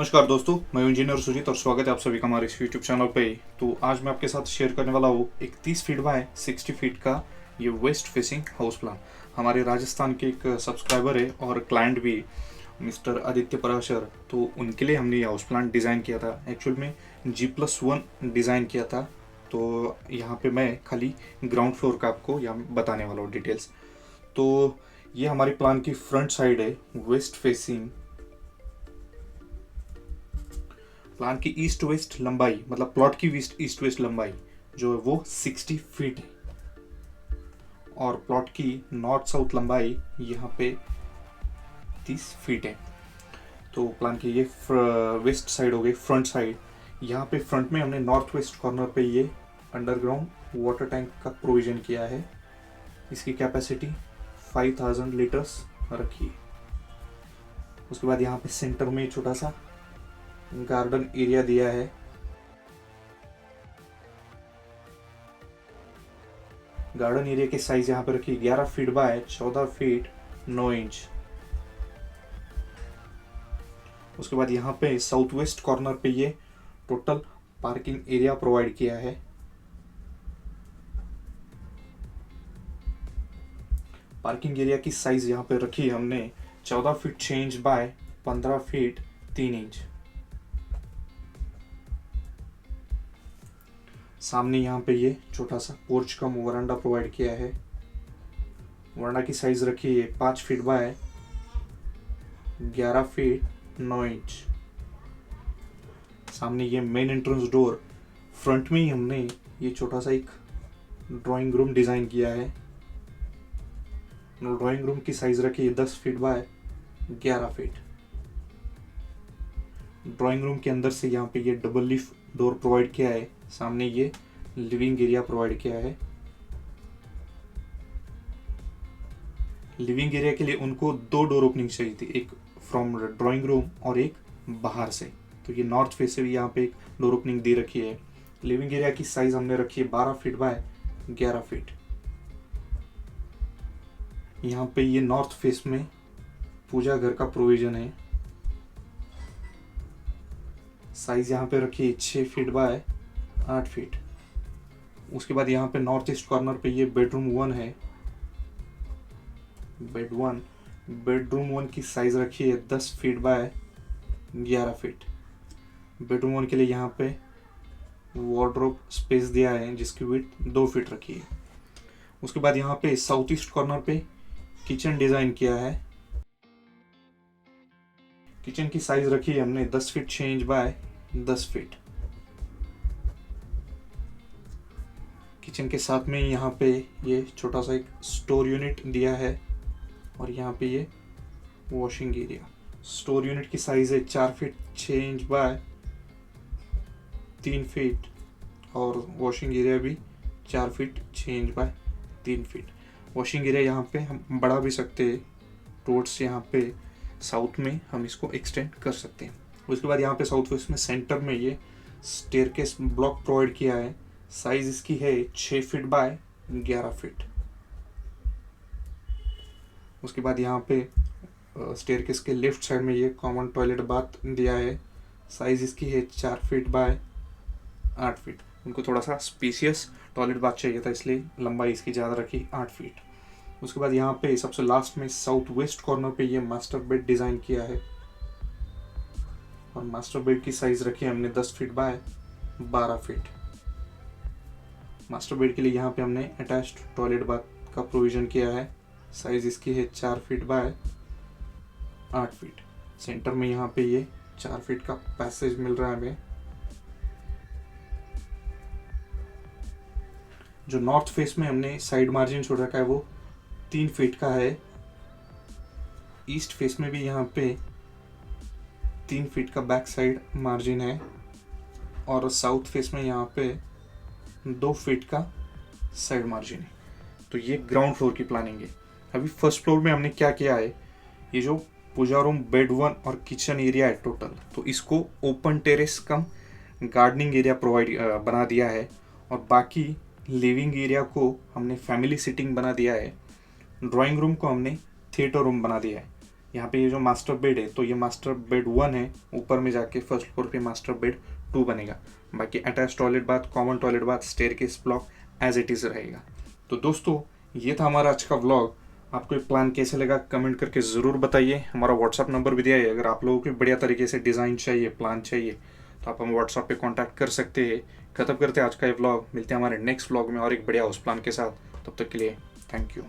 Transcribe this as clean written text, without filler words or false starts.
नमस्कार दोस्तों, मैं इंजीनियर सुजीत और स्वागत है आप सभी का हमारे इस यूट्यूब चैनल पे। तो आज मैं आपके साथ शेयर करने वाला हूँ एक 30 फीट बाय 60 फीट का ये वेस्ट फेसिंग हाउस प्लान। हमारे राजस्थान के एक सब्सक्राइबर है और क्लाइंट भी मिस्टर आदित्य पराशर, तो उनके लिए हमने ये हाउस प्लान डिज़ाइन किया था। एक्चुअल में G+1 डिज़ाइन किया था। तो यहाँ पे मैं खाली ग्राउंड फ्लोर का आपको यहाँ बताने वाला हूँ डिटेल्स। तो ये हमारे प्लान की फ्रंट साइड है वेस्ट फेसिंग। प्लान की ईस्ट वेस्ट लंबाई, मतलब प्लॉट की ईस्ट वेस्ट लंबाई जो है वो 60 फीट है और प्लॉट की नॉर्थ साउथ लंबाई यहाँ पे 30 फीट है। तो प्लान की ये वेस्ट साइड हो गई, फ्रंट साइड। यहाँ पे फ्रंट में हमने नॉर्थ वेस्ट कॉर्नर पे ये अंडरग्राउंड वाटर टैंक का प्रोविज़न किया है। इसकी कैपेसिटी 5000 लीटर्स रखी है। उसके बाद यहाँ पे सेंटर में छोटा सा गार्डन एरिया दिया है। गार्डन एरिया की साइज यहाँ पे रखी 11 फीट बाय 14 फीट 9 इंच। उसके बाद यहाँ पे साउथ वेस्ट कॉर्नर पे ये टोटल पार्किंग एरिया प्रोवाइड किया है। पार्किंग एरिया की साइज यहाँ पे रखी हमने 14 feet 6 inch by 15 feet 3 inch. सामने यहाँ पे ये छोटा सा पोर्च का वरांडा प्रोवाइड किया है। वरांडा की साइज रखी है 5 फीट बाय 11 फीट 9 इंच। सामने ये मेन एंट्रेंस डोर, फ्रंट में ही हमने ये छोटा सा एक ड्राइंग रूम डिज़ाइन किया है। ड्राइंग रूम की साइज रखी है 10 feet by 11 feet. Drawing room के अंदर से यहाँ पे ये डबल लीफ डोर प्रोवाइड किया है। सामने ये लिविंग एरिया प्रोवाइड किया है। लिविंग एरिया के लिए उनको 2 डोर ओपनिंग चाहिए थी, एक फ्रॉम ड्राइंग रूम और एक बाहर से। तो ये नॉर्थ फेस से भी यहाँ पे एक डोर ओपनिंग दे रखी है। लिविंग एरिया की साइज हमने रखी है 12 फीट बाय 11 फीट। यहाँ पे ये नॉर्थ फेस में पूजा घर का प्रोविजन है। साइज यहाँ पे रखी है 6 फीट बाय 8 फीट। उसके बाद यहाँ पे नॉर्थ ईस्ट कॉर्नर पे ये बेडरूम 1 है। बेडरूम 1 की साइज रखी है 10 फीट बाय 11 फीट। बेडरूम 1 के लिए यहाँ पे वार्डरोब स्पेस दिया है जिसकी विड्थ 2 फीट रखी है। उसके बाद यहाँ पे साउथ ईस्ट कॉर्नर पे किचन डिजाइन किया है। किचन की साइज रखी है हमने 10 feet 6 inch by 10 feet. Kitchen के साथ में यहाँ पे ये छोटा सा एक स्टोर यूनिट दिया है और यहाँ पे ये वॉशिंग एरिया। स्टोर यूनिट की साइज है 4 फीट 6 इंच बाय 3 फीट और वॉशिंग एरिया भी 4 feet 6 inch by 3 feet. Washing area यहाँ पे हम बढ़ा भी सकते हैं, टोवर्ड्स यहाँ पे साउथ में हम इसको एक्सटेंड कर सकते हैं। उसके बाद यहाँ पे साउथ वेस्ट में सेंटर में ये स्टेयरकेस ब्लॉक प्रोवाइड किया है। साइज इसकी है 6 फीट बाय 11 फीट। उसके बाद यहाँ पे स्टेयरकेस के लेफ्ट साइड में ये कॉमन टॉयलेट बाथ दिया है। साइज इसकी है 4 फीट बाय 8 फीट। उनको थोड़ा सा स्पेसियस टॉयलेट बाथ चाहिए था, इसलिए लंबाई इसकी ज़्यादा रखी 8 फीट। उसके बाद यहाँ पे सबसे लास्ट में साउथ वेस्ट कॉर्नर पे ये मास्टर बेड डिज़ाइन किया है और मास्टर बेड की साइज रखी है हमने 10 feet by 12 feet. Master bed के लिए यहाँ पे हमने अटैच्ड टॉयलेट बाथ का प्रोविज़न किया है। साइज इसकी है 4 फीट बाय 8 फीट। सेंटर में यहाँ पे ये 4 फीट का पैसेज मिल रहा है हमें। जो नॉर्थ फेस में हमने साइड मार्जिन छोड़ रखा है वो 3 फीट का है। ईस्ट फेस में भी यहाँ पे 3 फीट का बैक साइड मार्जिन है और साउथ फेस में यहाँ पे 2 फीट का साइड मार्जिन है। तो ये ग्राउंड फ्लोर की प्लानिंग है। अभी फर्स्ट फ्लोर में हमने क्या किया है, ये जो पूजा रूम, बेड 1 और किचन एरिया है टोटल, तो इसको ओपन टेरेस कम गार्डनिंग एरिया प्रोवाइड बना दिया है और बाकी लिविंग एरिया को हमने फैमिली सिटिंग बना दिया है। ड्राइंग रूम को हमने थिएटर रूम बना दिया है। यहाँ पे ये जो मास्टर बेड है तो ये मास्टर बेड 1 है, ऊपर में जाके फर्स्ट फ्लोर पे मास्टर बेड 2 बनेगा। बाकी attach toilet bath, common toilet bath, staircase block as it is रहेगा। तो दोस्तों ये था हमारा आज का व्लॉग। आपको ये प्लान कैसे लगा कमेंट करके ज़रूर बताइए। हमारा व्हाट्सअप नंबर भी दिया है, अगर आप लोगों को बढ़िया तरीके से डिज़ाइन चाहिए, प्लान चाहिए तो आप हम व्हाट्सअप पे कांटेक्ट कर सकते हैं। खत्म करते हैं आज का ये व्लॉग, मिलते हैं हमारे नेक्स्ट व्लॉग में और एक बढ़िया हाउस प्लान के साथ। तब तक के लिए थैंक यू।